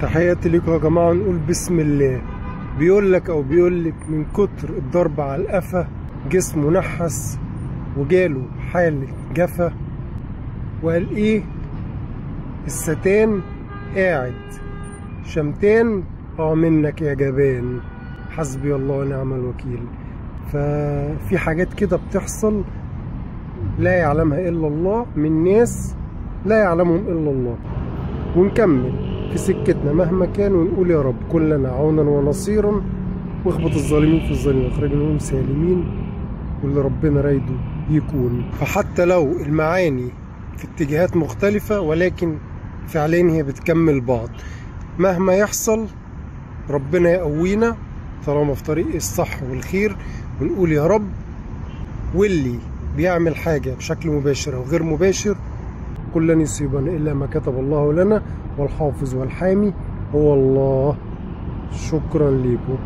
تحياتي لكم يا جماعة. نقول بسم الله. بيقولك من كتر الضرب على القفا جسمه نحس وجاله حالة جفا، وقال ايه؟ الستان قاعد شمتان منك يا جبان. حسبي الله ونعم الوكيل. ففي حاجات كده بتحصل لا يعلمها الا الله، من ناس لا يعلمهم الا الله. ونكمل في سكتنا مهما كان ونقول يا رب كن لنا عونا ونصيرا، واخبط الظالمين في الظالمين واخرجنا منهم سالمين، واللي ربنا رايده يكون. فحتى لو المعاني في اتجاهات مختلفة ولكن فعليا هي بتكمل بعض. مهما يحصل ربنا يقوينا طالما في طريق الصح والخير، ونقول يا رب. واللي بيعمل حاجة بشكل مباشر أو غير مباشر كل لن يصيبنا إلا ما كتب الله لنا، والحافظ والحامي هو الله. شكرا لكم.